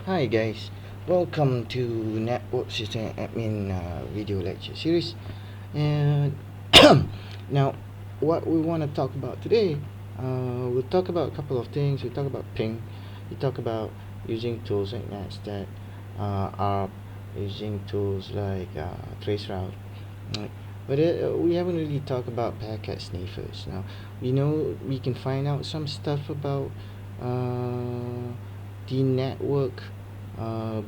Hi guys, welcome to Network System Admin video lecture series. And now, what we want to talk about today, we'll talk about a couple of things. We talk about ping, we talk about using tools like that are using tools like traceroute. Right? But we haven't really talked about packet sniffers. Now, we know we can find out some stuff about the network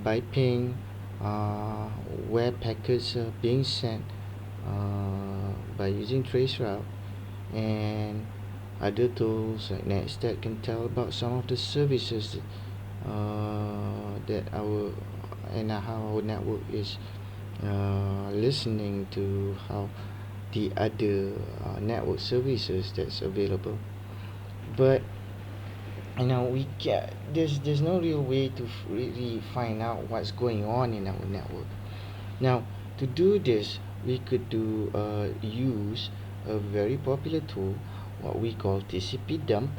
by ping, uh, where packets are being sent by using traceroute, and other tools like Netstat can tell about some of the services that our and how our network is listening to how the other network services that's available. But we can there's no real way to really find out what's going on in our network. Now, to do this, we could use a very popular tool, what we call TCP dump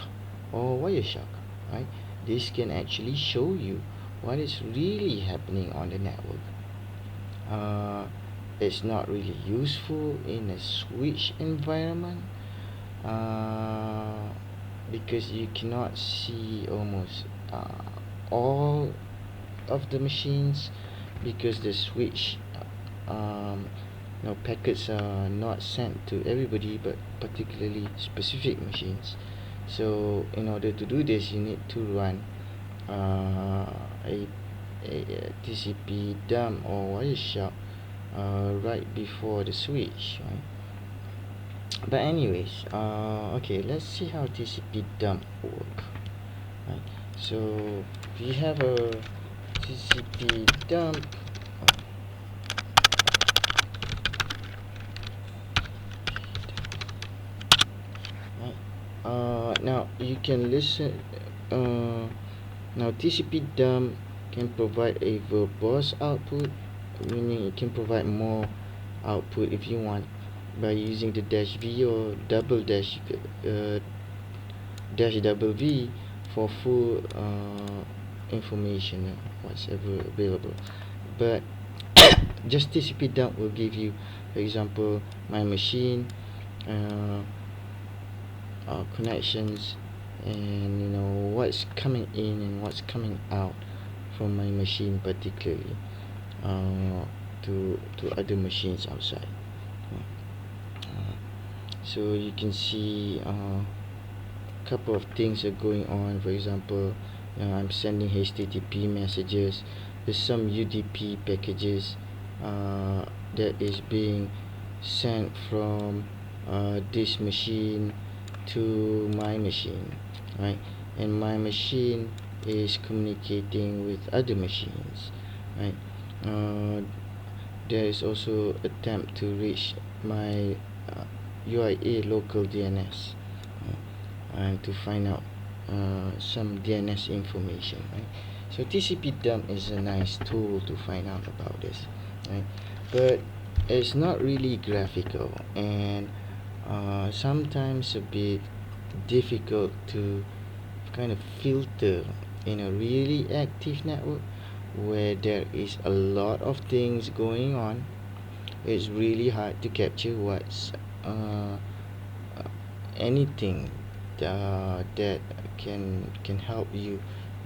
or wireshark. Right? This can actually show you what is really happening on the network. uh, it's not really useful in a switch environment, uh, because you cannot see almost all of the machines, because the switch packets are not sent to everybody but particularly specific machines. So in order to do this, you need to run a TCP dump or wireshark right before the switch, right? But anyways, okay, let's see how TCP dump work. Right. So we have a TCP dump. Right. Now you can listen. Now TCP dump can provide a verbose output, meaning it can provide more output if you want, by using the dash V or dash double V for full information, whatever available. But just TCP dump will give you, for example, my machine, uh, connections, and what's coming in and what's coming out from my machine, particularly to other machines outside. So you can see a couple of things are going on. For example, I'm sending HTTP messages. There's some UDP packages that is being sent from this machine to my machine, right? And my machine is communicating with other machines, right? There is also attempt to reach my UIA local DNS, and to find out some DNS information, right? So TCP dump is a nice tool to find out about this, right? But it's not really graphical, and sometimes a bit difficult to kind of filter in a really active network where there is a lot of things going on. It's really hard to capture what's anything that can help you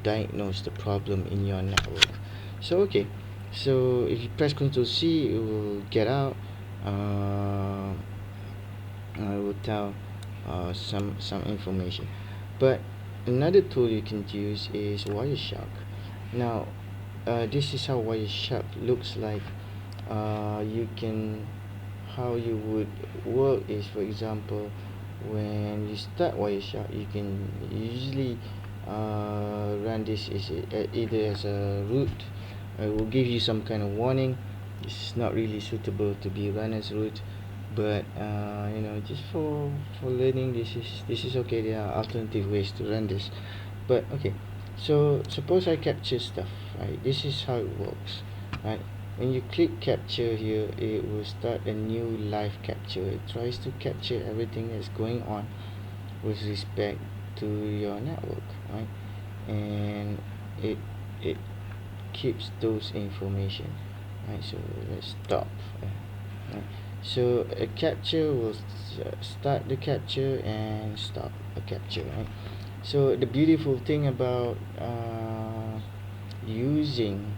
diagnose the problem in your network. So okay, so if you press Ctrl C, it will get out. I will tell some information. But another tool you can use is Wireshark. Now, this is how Wireshark looks like. You can How you would work is, for example, when you start Wireshark, you can usually run this either as a root. It will give you some kind of warning. It's not really suitable to be run as root, but just for learning, this is okay. There are alternative ways to run this. But okay, so suppose I capture stuff, right? This is how it works, right? When you click capture here, it will start a new live capture. It tries to capture everything that's going on with respect to your network, right? And it keeps those information, right? So let's stop. Right. So a capture will start the capture and stop a capture, right? So the beautiful thing about using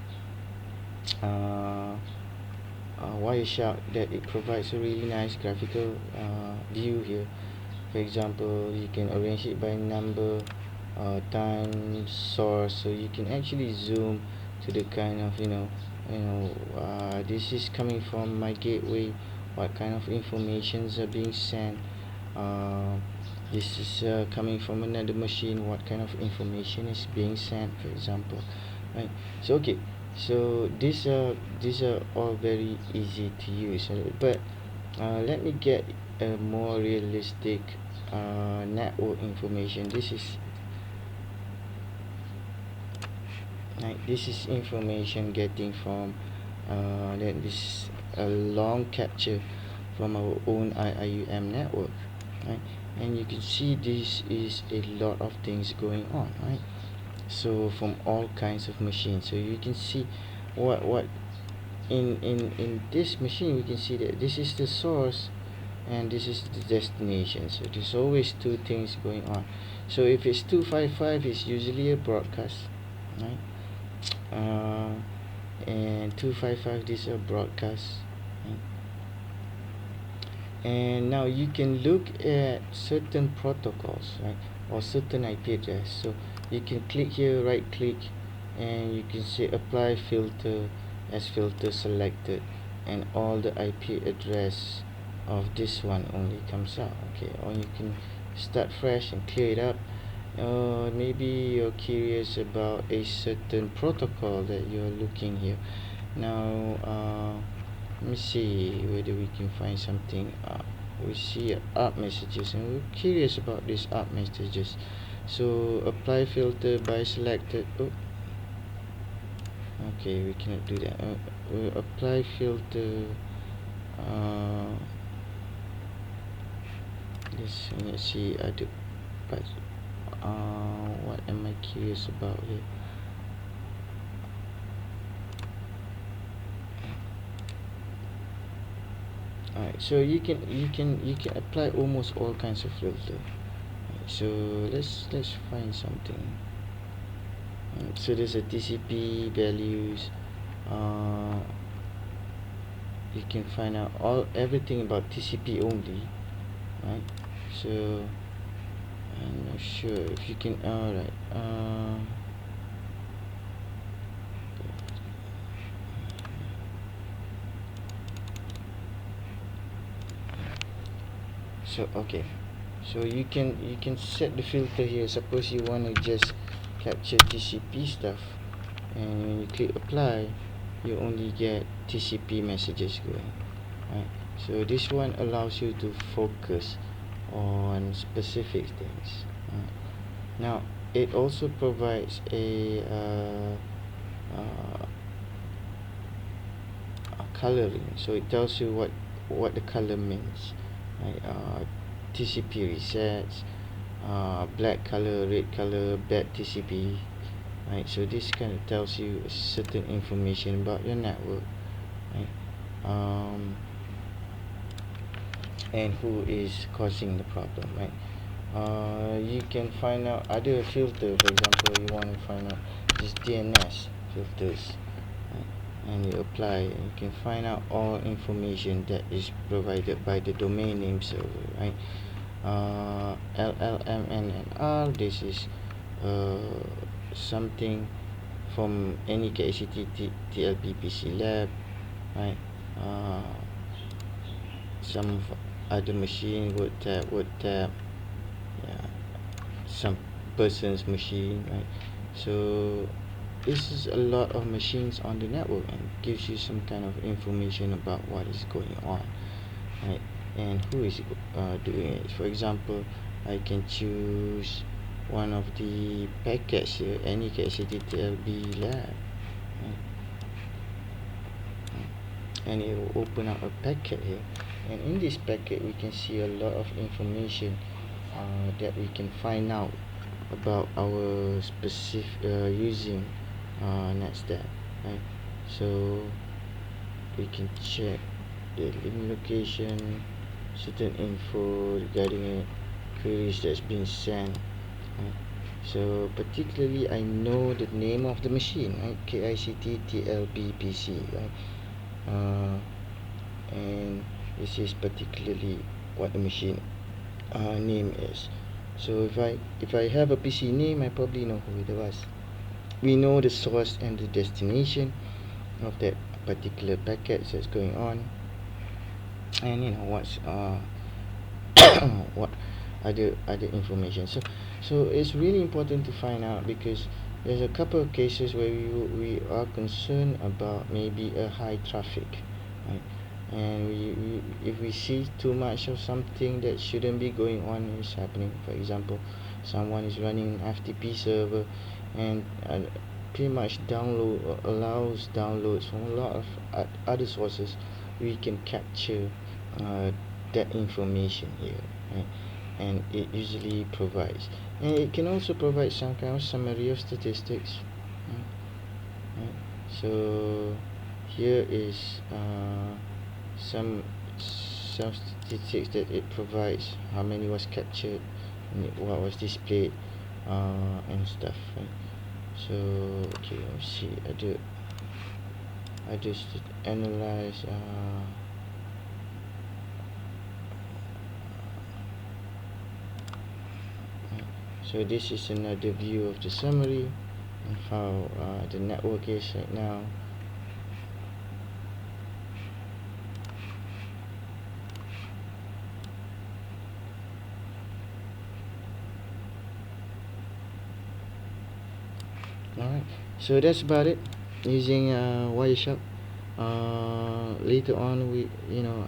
uh, wireshark, that it provides a really nice graphical view here. For example, you can arrange it by number, time, source, so you can actually zoom to the kind of this is coming from my gateway, what kind of informations are being sent. uh, this is coming from another machine, what kind of information is being sent, for example, right? So okay, so these are all very easy to use, but let me get a more realistic network information. This is information getting from that this a long capture from our own IIUM network, right? And you can see this is a lot of things going on, right? So from all kinds of machines, so you can see what in this machine, we can see that this is the source and this is the destination. So there's always two things going on. So if it's 255, it's usually a broadcast, right? And 255, this is a broadcast, right? And now you can look at certain protocols, right, or certain IP address. So you can click here, right click, and you can say apply filter as filter selected, and all the IP address of this one only comes out. Okay, or you can start fresh and clear it up. Maybe you're curious about a certain protocol that you're looking here. Now let me see whether we can find something. We see app messages, and we're curious about these app messages. So apply filter by selected. Oh, okay, we cannot do that. We'll apply filter. Let's see other parts. What am I curious about here? Alright, so you can apply almost all kinds of filter. So let's find something. So there's a TCP values. You can find out everything about TCP only, right? So I'm not sure if you can. Alright. So okay, so you can set the filter here. Suppose you want to just capture TCP stuff, and when you click apply, you only get TCP messages going, right? So this one allows you to focus on specific things, right? Now it also provides a coloring, so it tells you what the color means, right? TCP resets, black color, red color, bad TCP, right? So this kind of tells you certain information about your network, right? And who is causing the problem, right? You can find out other filter. For example, you want to find out this DNS filters, right? And you apply, and you can find out all information that is provided by the domain name server, right? LLMNNR, this is something from any KCT TLP lab, right? Some other machine, word tab, yeah, some person's machine, right? So this is a lot of machines on the network, and gives you some kind of information about what is going on, right? And who is doing it. For example, I can choose one of the packets here, any KCTLB lab, right? And it will open up a packet here, and in this packet we can see a lot of information that we can find out about our specific using NetStat. right? So we can check the link location, certain info regarding queries that's been sent, right? So particularly I know the name of the machine, right? KICT right? uh, and this is particularly what the machine name is. So if I have a PC name, I probably know who it was. We know the source and the destination of that particular packet that's going on, and what's what other information. So it's really important to find out, because there's a couple of cases where we are concerned about maybe a high traffic, right? And if we see too much of something that shouldn't be going on is happening. For example, someone is running an FTP server, and pretty much allows downloads from a lot of other sources. We can capture uh, that information here, right? And it usually provides, and it can also provide some kind of summary of statistics, right? Right? So here is some statistics that it provides: how many was captured, what was displayed, and stuff, right? So okay, let's see. I just analyze. So this is another view of the summary of how the network is right now. Alright, so that's about it using Wireshark. Later on,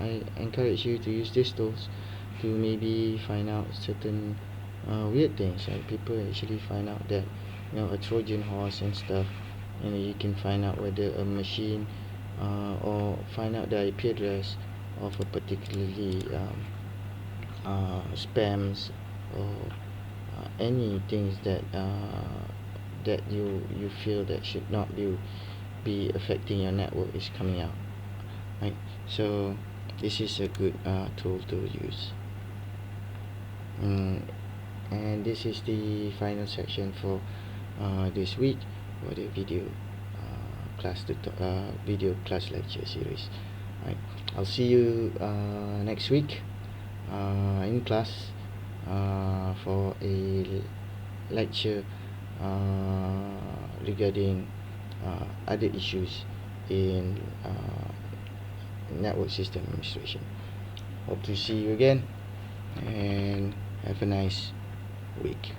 I encourage you to use these tools to maybe find out certain weird things. Like people actually find out that a Trojan horse and stuff, and you can find out whether a machine or find out the IP address of a particularly spams, or any things that you feel that should not be affecting your network is coming out, right? So this is a good tool to use. And this is the final section for this week for the video class lecture series. Right, I'll see you next week in class for a lecture regarding other issues in network system administration. Hope to see you again, and have a nice week.